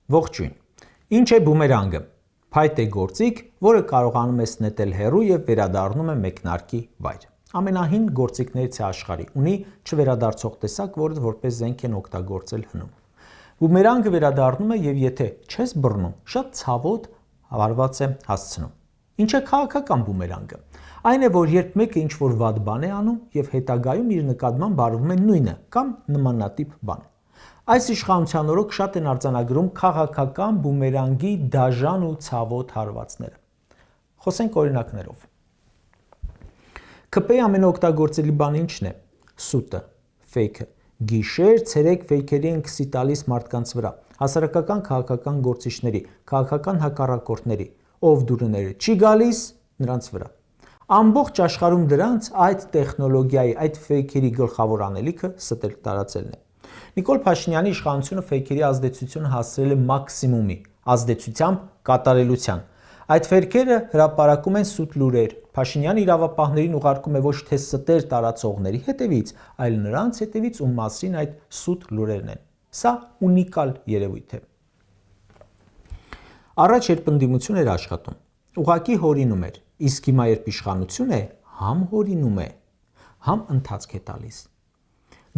Ողջույն։ Ինչ է բումերանգը։ Փայտ է գործիք, որը կարողանում ես նետել հեռու եւ վերադառնում է մեկնարկի վայր։ Ամենահին գործիքներից է աշխարհի, ունի չվերադարձող տեսակ, որը որպես զենք են օգտագործել հնում։ Բումերանգը վերադառնում է եւ եթե չես բռնում, շատ ցավոտ հարված է հասցնում։ Ինչ է քաղաքական բումերանգը։ Այն է, որ երբ մեկը ինչ-որ վատ բան է անում եւ հետագայում իր նկատմամբ արվում է նույնը կամ նմանատիպ բան։ Այս իշխանության օրոք շատ են արձանագրում քաղաքական բումերանգի դաժան ու ցավոտ հարվածները։ Խոսենք օրինակներով։ ԿՊ-ի ամենօգտագործելի բանը ինչն է։ Սուտը, ֆեյքը։ Գիշեր, ցերեկ ֆեյքերի են քսի տալիս մարդկանց վրա, հասարակական քաղաքական գործիչների, քաղաքական հակառակորդների, ով դուրները չի գալիս, նրանց վրա։ Ամբողջ աշխարհում դրանց այդ տեխնոլոգիայի, այդ ֆեյքերի գլխավոր անելիքը ստել տարածելն է։ Նիկոլ Փաշինյանի իշխանությունը ֆեյքերի ազդեցությունը հասցրել է մաքսիմումի, ազդեցությամբ կատարելության։ Այդ ֆեյքերը հրապարակում են սուտ լուրեր։ Փաշինյանը իրավապահներին ուղարկում է ոչ թե ստեր տարածողների հետևից, այլ նրանց հետևից, ում մասին այդ սուտ լուրերն են։ Սա ունիկալ երևույթ է։ Առաջ երբ ընդդիմություն էր աշխատում, ուղղակի հորինում էր, իսկ հիմա երբ իշխանություն է, համ հորինում է, համ ընթացք է տալիս։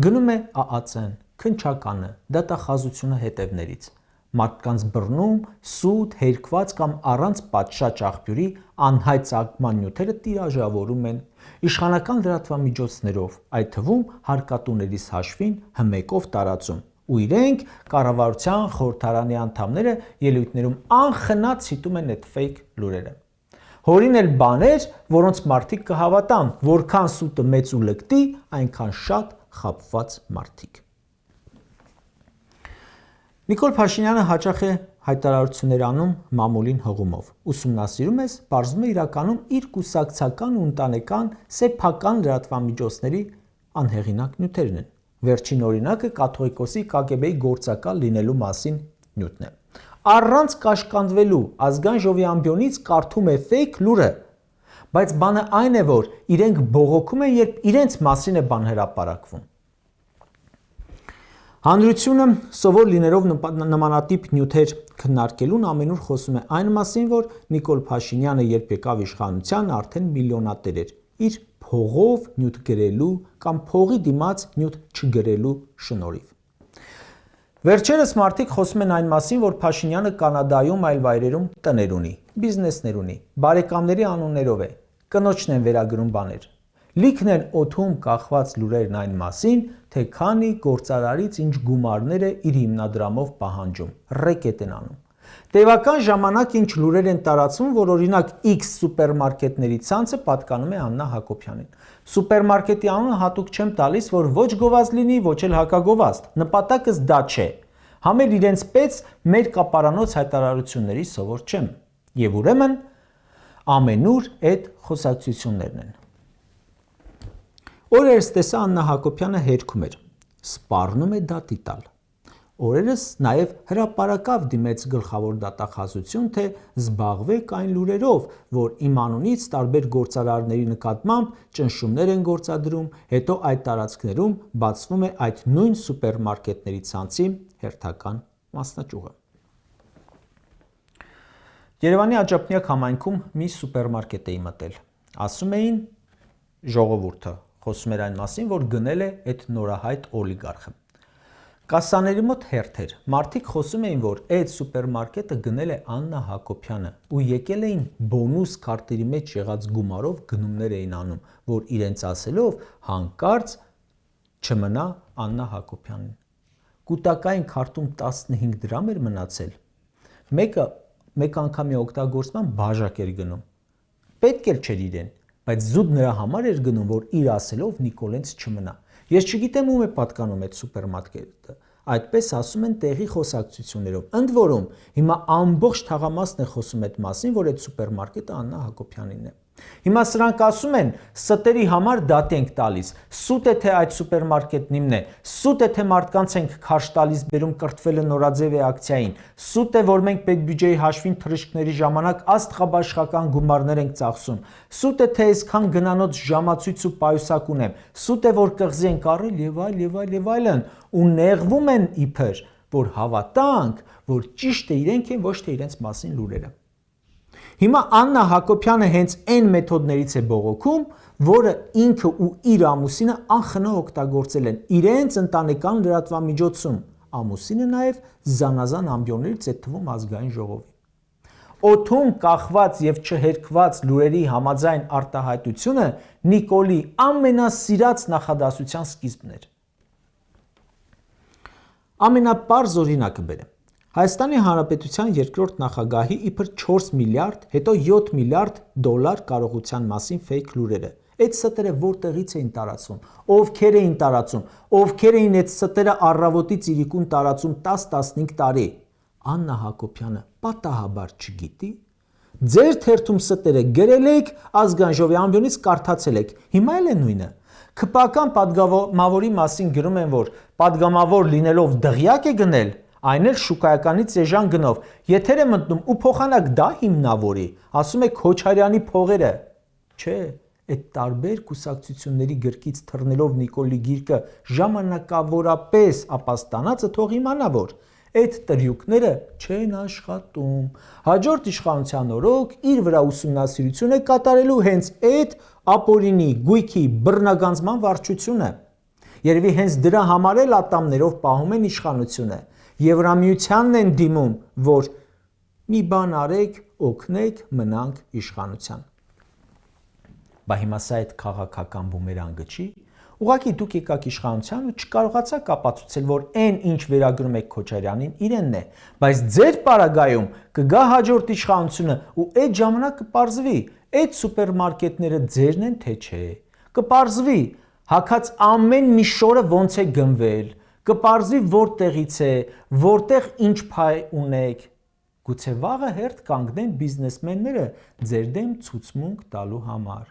Գնում է ԱԱՑ-ն, քննչականը, դատախազությունը հետևներից, մարդկանց բռնում, սուտ, հերկված կամ առանց պատշաճ աղբյուրի անհայտ ծագման նյութերը տիրաժավորում են իշխանական լրատվամիջոցներով, այդ թվում հարկատուներիս հաշվին հմեկով տարածում, ու իրենք կառավարության խորհրդարանի անդամները ելույթներում անխնա ցիտում են այդ ֆեյք լուրերը։ Հորինել բաներ, որոնց մարդիկ կհավատան, որքան սուտը մեծ ու լկտի, այնքան շատ խաբված մարդիկ։ Նիկոլ Փաշինյանը հաճախ է հայտարարություններ անում մամուլին հղումով։ Ուսումնասիրում ես, պարզվում է իրականում իր կուսակցական ու ընտանեկան սեփական լրատվամիջոցների անհեղինակ նյութերն են։ Վերջին օրինակը կաթողիկոսի ԿԳԲ-ի գործակալ լինելու մասին նյութն է։ Առանց կաշկանդվելու ազգային ժողովի ամբիոնից կարդում է ֆեյք լուրը, բայց բանը այն է, որ իրենք բողոքում են, երբ իրենց մասին է բան հրապարակվում։ Հանրությունը սովոր լինելով նմանատիպ նյութեր քննարկելուն ամենուր խոսում է այն մասին, որ Նիկոլ Փաշինյանը երբ եկավ իշխանության, արդեն միլիոնատեր էր, իր փողով նյութ գրելու կամ փողի դիմաց նյութ չգրելու շնորհիվ։ Վերջերս մարդիկ խոսում են այն մասին, որ Փաշինյանը Կանադայում այլ վայրերում տներ ունի, բիզնեսներ ունի, բարեկամների անուններով է, կնոջն են վերագրում բաներ։ Լիքն են օդում կախված լուրերն այն մասին, թե քանի գործարարից ինչ գումարներ է իր հիմնադրամով պահանջում, ռեկետ են անում։ Տևական ժամանակ ինչ լուրեր են տարածվում, որ օրինակ X սուպերմարկետների ցանցը պատկանում է Աննա Հակոբյանին։ Սուպերմարկետի անունը հատուկ չեմ տալիս, որ ոչ գովազդ լինի, ոչ էլ հակագովազդ։ Նպատակս դա չէ։ Համ էլ իրենց պես մեր կապարանոց հայտարարությունների սովոր չեմ։ Եվ ուրեմն ամենուր այդ խոսակցություններն են։ Օրերս տեսա Աննա Հակոբյանը հերքում էր, սպառնում է դատի տալ։ Օրերս նաև հրապարակավ դիմեց գլխավոր դատախազություն, թե զբաղվեք այն լուրերով, որ իմ անունից տարբեր գործարարների նկատմամբ ճնշումներ են գործադրում, հետո այդ տարածքներում բացվում է այդ նույն սուպերմարկետների ցանցի հերթական մասնաճյուղը։ Երևանի Աջափնյակ համայնքում մի սուպերմարկետ էի մտել։ Ասում էին ժողովուրդը, խոսում էր այն մասին, որ գնել է այդ նորահայտ օլիգարխը։ Կասաների մոտ հերթ էր, մարդիկ խոսում էին, որ այդ սուպերմարկետը գնել է Աննա Հակոբյանը ու եկել էին բոնուս քարտերի մեջ եղած գումարով գնումներ էին անում, որ իրենց ասելով հանկարծ չմնա Աննա Հակոբյանին։ Կուտակային քարտում 15 դրամ էր մնացել։ Մեկ անգամի օգտագործման բաժակ էր գնում։ Պետք էլ չէր իրեն, բայց զուտ նրա համար էր գնում, որ իր ասելով Նիկոլենց չմնա։ Ես չգիտեմ ում է պատկանում այդ սուպերմարկետը, այդպես ասում են տեղի խոսակցություններով։ Ընդ որում, հիմա ամբողջ թաղամասն է խոսում այդ մասին, որ այդ սուպերմարկետը Աննա Հակոբյանինն է։ Հիմա սրանք ասում են, ստերի համար դատ ենք տալիս, սուտ է թե այդ սուպերմարկետն իմն է, սուտ է թե մարդկանց ենք քարշ տալիս բերում կրթվելը նորաձև է ակցիային, սուտ է, որ մենք պետբյուջեի հաշվին թռիչքների ժամանակ աստղաբաշխական գումարներ ենք ծախսում, սուտ է, թե այսքան գնանոց ժամացույց ու պայուսակ ունեմ, սուտ է, որ կղզի ենք առել եւ այլն, ու նեղվում են իբր, որ հավատանք, որ ճիշտ է իրենք են, ոչ թե իրենց մասին լուրերը։ Հիմա Աննա Հակոբյանը հենց այն մեթոդներից է բողոքում, որը ինքը ու իր ամուսինը անխնա օգտագործել են իրենց ընտանեկան լրատվամիջոցում, ամուսինը նաև զանազան ամբիոններից է թվում ազգային ժողովի։ Օդում կախված եւ չհերկված լուրերի համաձայն արտահայտությունը Նիկոլի ամենասիրած նախադասության սկիզբն էր։ Ամենապարզ օրինակը բերեմ։ Հայաստանի Հանրապետության երկրորդ նախագահի իբր 4 միլիարդ, հետո 7 միլիարդ դոլար կարողության մասին ֆեյք լուրերը։ Այդ ստերը որտեղից էին տարածվում, ովքեր էին տարածում, ովքեր էին այդ ստերը առավոտից իրիկուն տարածում 10-15 տարի։ Աննա Հակոբյանը պատահաբար չգիտի։ Ձեր թերթում ստերը գրել եք, ազգային ժողովի ամբիոնից կարդացել եք։ Հիմա էլ է նույնը։ ՔՊԱ-կան падգամավորի մասին գրում են, որ падգամավոր լինելով դղյակ է գնել, այն էլ շուկայականից էժան գնով։ Եթեր է մտնում ու փոխանակ դա հիմնավորի, ասում է Քոչարյանի փողերը։ Չէ, այդ տարբեր կուսակցությունների գրկից թռնելով Նիկոլի գիրկը ժամանակավորապես ապաստանածը թող իմանա, որ այդ տրյուկները չեն աշխատում։ Հաջորդ իշխանության օրոք իր վրա ուսումնասիրություն է կատարելու հենց այդ ապօրինի գույքի բռնագանձման վարչությունը։ Երևի հենց դրա համար էլ ատամներով պահում են իշխանությունը։ Եվրամիությանն են դիմում, որ մի բան արեք, օգնեք, մնանք իշխանության։ Բա հիմա սա այդ քաղաքական բումերանգը չի։ Ուղղակի դուք եկաք իշխանության ու չկարողացաք ապացուցել, որ այն ինչ վերագրում եք Քոչարյանին իրենն է, բայց ձեր պարագայում կգա հաջորդ իշխանությունը ու այդ ժամանակ կպարզվի, այդ սուպերմարկետները ձերն են թե չէ։ Կպարզվի, հագած ամեն մի շորը ոնց է գնվել, կպարզվի որտեղից է, որտեղ ինչ փայ ունեք։ Գուցե վաղը հերթ կանգնեն բիզնեսմենները ձեր դեմ ցուցմունք տալու համար։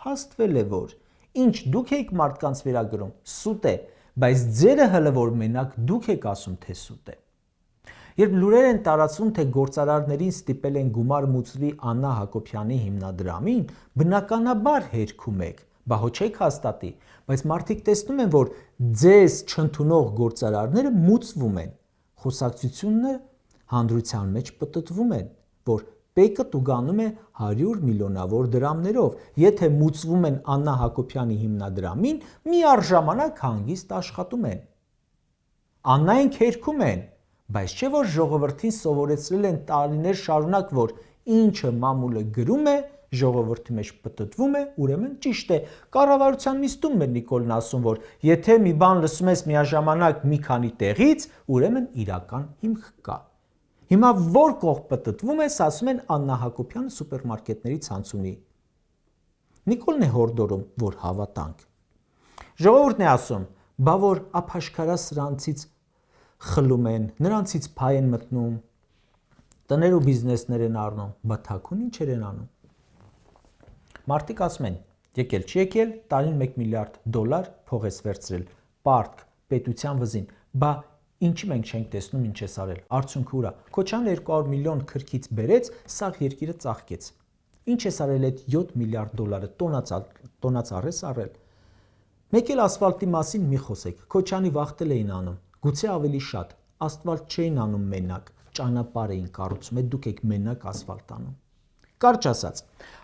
Փաստվել է, որ ինչ դուք եք մարդկանց վերագրում, սուտ է, բայց ձերը հələ որ մենակ դուք եք ասում, թե սուտ է։ Երբ լուրեր են տարածվում, թե գործարարներին ստիպել են գումար մուծվի Աննա Հակոբյանի հիմնադրամին, բնականաբար հերքում եք, բա հո չեք հաստատի, բայց մարդիկ տեսնում են, որ ձեզ չընդունող գործարարները մուծվում են, խոսակցությունները հանրության մեջ պտտվում են, որ Պեկը տուգանում է 100 միլիոնավոր դրամներով, եթե մուծվում են Աննա Հակոբյանի հիմնադրամին, միառժամանակ հանգիստ աշխատում են։ Աննային քերքում են, բայց չէ որ ժողովրդին սովորեցրել են տարիներ շարունակ, որ ինչը մամուլը գրում է, ժողովրդի մեջ պտտվում է, ուրեմն ճիշտ է։ Կառավարության նիստում էր Նիկոլն ասում, որ եթե մի բան լսում ես միաժամանակ մի քանի տեղից, ուրեմն իրական հիմք կա։ Հիմա որ կողմ պտտվում ես, ասում են Աննա Հակոբյանը սուպերմարկետների ցանց ունի։ Նիկոլն է հորդորում, որ հավատանք։ Ժողովուրդն է ասում, բա որ ափաշկարա սրանցից խլում են, նրանցից փայ են մտնում, տներ ու բիզնեսներ են առնում, բա թաքուն ինչեր են անում։ Մարդիկ ասում են, եկել չի եկել, տարին 1 միլիարդ դոլար փող ես վերցրել, պարտք, պետության վզին, բա ինչի մենք չենք տեսնում ինչ ես արել, արդյունքը ուրա։ Քոչարյանը 200 միլիոն քրքից բերեց, սաղ երկիրը ծաղկեց։ Ինչ ես արել այդ 7 միլիարդ դոլարը, տոնածառ ես արել։ Մեկ էլ ասֆալտի մասին մի խոսեք, Քոչարյանի վախտել էին անում, գուցե ավելի շատ, ասֆալտ չէին անում մենակ, ճանապարհ էին կառուցում, այդ դուք եք մենակ ասֆալտ անում։ Կարճ ասած,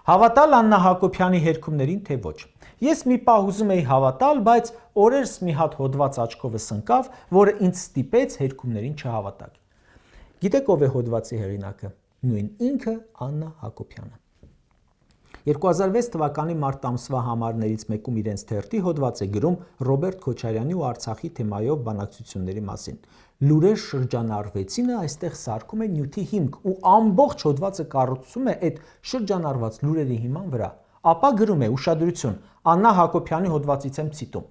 հավատալ Աննա Հակոբյանի հերքումներին թե ոչ։ Ես մի պահ ուզում էի հավատալ, բայց օրերս մի հատ հոդված աչքովս ընկավ, որը ինձ ստիպեց հերքումներին չհավատալ։ Գիտեք ով է հոդվածի հեղինակը։ Նույն ինքը Աննա Հակոբյանը։ 2006 թվականի մարտ ամսվա համարներից մեկում իրենց թերթի հոդված է գրում Ռոբերտ Քոչարյանի ու Արցախի թեմայով բանակցությունների մասին։ Լուրեր շրջանառվեցինը այստեղ սարքում է նյութի հիմք ու ամբողջ հոդվածը կառուցում է այդ շրջանառված լուրերի հիման վրա։ Ապա գրում է ուշադրություն, Աննա Հակոբյանի հոդվածից եմ ցիտում։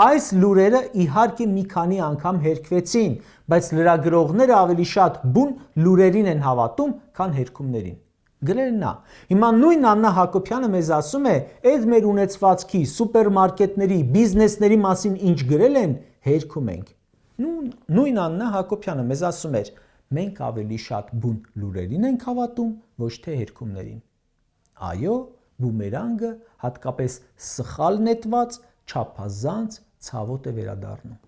Այս լուրերը իհարկե մի քանի անգամ հերքվեցին, բայց լրագրողները ավելի շատ բուն լուրերին են հավատում, քան հերքումներին։ Գրել նա։ Հիմա նույն Աննա Հակոբյանը մեզ ասում է, այդ մեր ունեցվածքի, սուպերմարկետների, բիզնեսների մասին ինչ գրել են, հերքում ենք։ Նույն Աննա Հակոբյանը մեզ ասում էր, մենք ավելի շատ բուն լուրերին ենք հավատում, ոչ թե հերքումներին։ Այո, բումերանգը հատկապես սխալ նետված, չափազանց ցավոտ է վերադառնում։